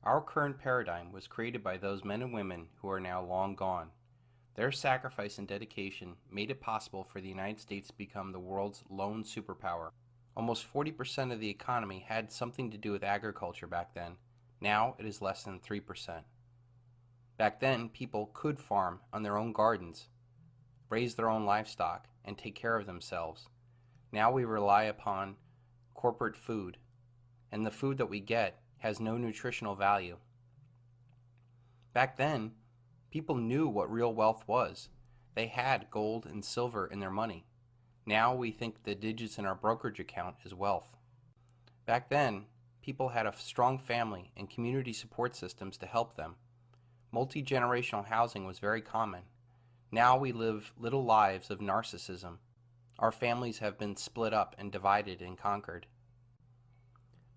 Our current paradigm was created by those men and women who are now long gone. Their sacrifice and dedication made it possible for the United States to become the world's lone superpower. Almost 40% of the economy had something to do with agriculture back then. Now it is less than 3%. Back then, people could farm on their own gardens, raise their own livestock, and take care of themselves. Now we rely upon corporate food, and the food that we get has no nutritional value. Back then, people knew what real wealth was. They had gold and silver in their money. Now we think the digits in our brokerage account is wealth. Back then, people had a strong family and community support systems to help them. Multi-generational housing was very common. Now we live little lives of narcissism. Our families have been split up and divided and conquered.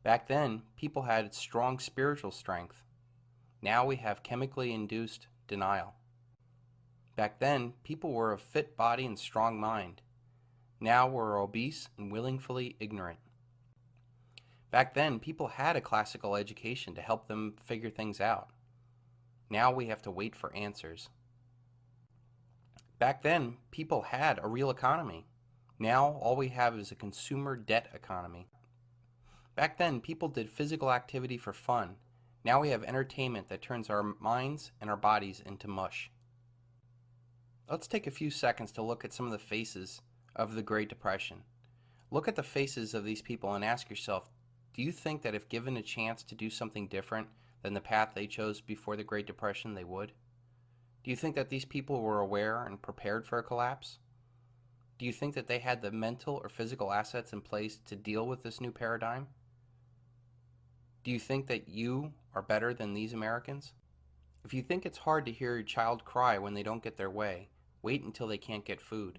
Back then, people had strong spiritual strength. Now we have chemically induced denial. Back then, people were of fit body and strong mind. Now we're obese and willingly ignorant. Back then, people had a classical education to help them figure things out. Now we have to wait for answers. Back then, people had a real economy. Now all we have is a consumer debt economy. Back then, people did physical activity for fun. Now we have entertainment that turns our minds and our bodies into mush. Let's take a few seconds to look at some of the faces of the Great Depression. Look at the faces of these people and ask yourself, do you think that if given a chance to do something different than the path they chose before the Great Depression, they would? Do you think that these people were aware and prepared for a collapse? Do you think that they had the mental or physical assets in place to deal with this new paradigm? Do you think that you are better than these Americans? If you think it's hard to hear your child cry when they don't get their way, wait until they can't get food.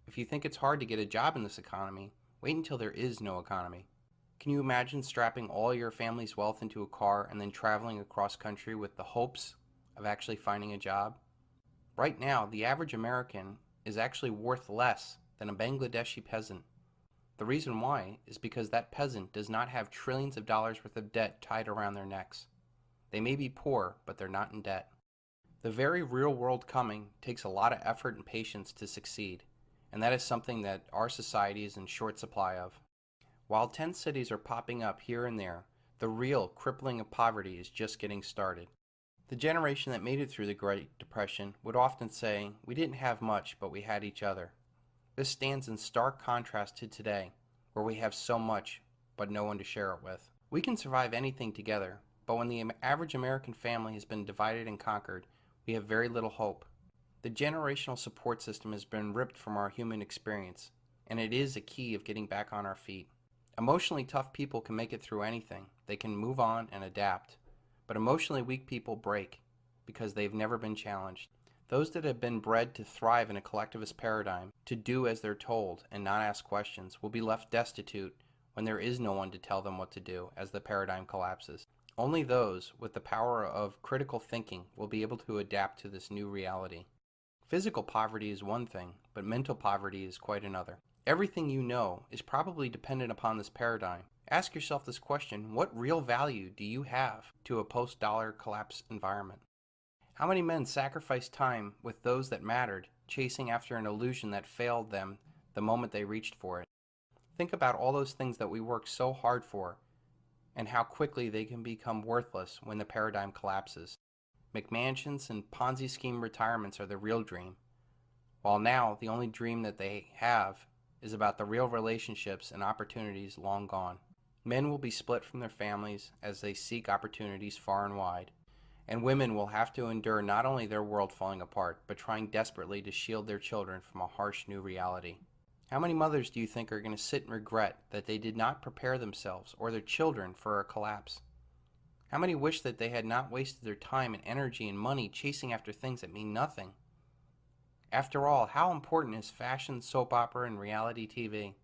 If you think it's hard to get a job in this economy, wait until there is no economy. Can you imagine strapping all your family's wealth into a car and then traveling across country with the hopes of actually finding a job? Right now, the average American is actually worth less than a Bangladeshi peasant. The reason why is because that peasant does not have trillions of dollars worth of debt tied around their necks. They may be poor, but they're not in debt. The very real world coming takes a lot of effort and patience to succeed, and that is something that our society is in short supply of. While tent cities are popping up here and there, the real crippling of poverty is just getting started. The generation that made it through the Great Depression would often say, "We didn't have much, but we had each other." This stands in stark contrast to today, where we have so much, but no one to share it with. We can survive anything together, but when the average American family has been divided and conquered, we have very little hope. The generational support system has been ripped from our human experience, and it is a key of getting back on our feet. Emotionally tough people can make it through anything. They can move on and adapt. But emotionally weak people break because they've never been challenged. Those that have been bred to thrive in a collectivist paradigm, to do as they're told and not ask questions, will be left destitute when there is no one to tell them what to do as the paradigm collapses. Only those with the power of critical thinking will be able to adapt to this new reality. Physical poverty is one thing, but mental poverty is quite another. Everything you know is probably dependent upon this paradigm. Ask yourself this question: what real value do you have to a post-dollar collapse environment? How many men sacrificed time with those that mattered, chasing after an illusion that failed them the moment they reached for it? Think about all those things that we worked so hard for, and how quickly they can become worthless when the paradigm collapses. McMansions and Ponzi scheme retirements are the real dream, while now the only dream that they have is about the real relationships and opportunities long gone. Men will be split from their families as they seek opportunities far and wide, and women will have to endure not only their world falling apart, but trying desperately to shield their children from a harsh new reality. How many mothers do you think are going to sit and regret that they did not prepare themselves or their children for a collapse? How many wish that they had not wasted their time and energy and money chasing after things that mean nothing? After all, how important is fashion, soap opera, and reality TV?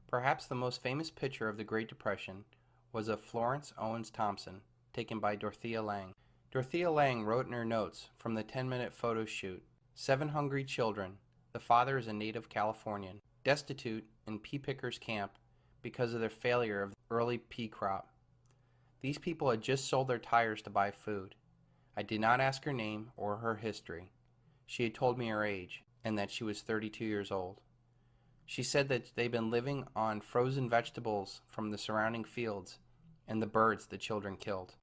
Perhaps the most famous picture of the Great Depression was of Florence Owens Thompson, taken by Dorothea Lange. Dorothea Lange wrote in her notes from the 10-minute photo shoot, 7 hungry children. The father is a native Californian, destitute in pea pickers' camp because of their failure of the early pea crop. These people had just sold their tires to buy food. I did not ask her name or her history. She had told me her age and that she was 32 years old. She said that they'd been living on frozen vegetables from the surrounding fields and the birds the children killed.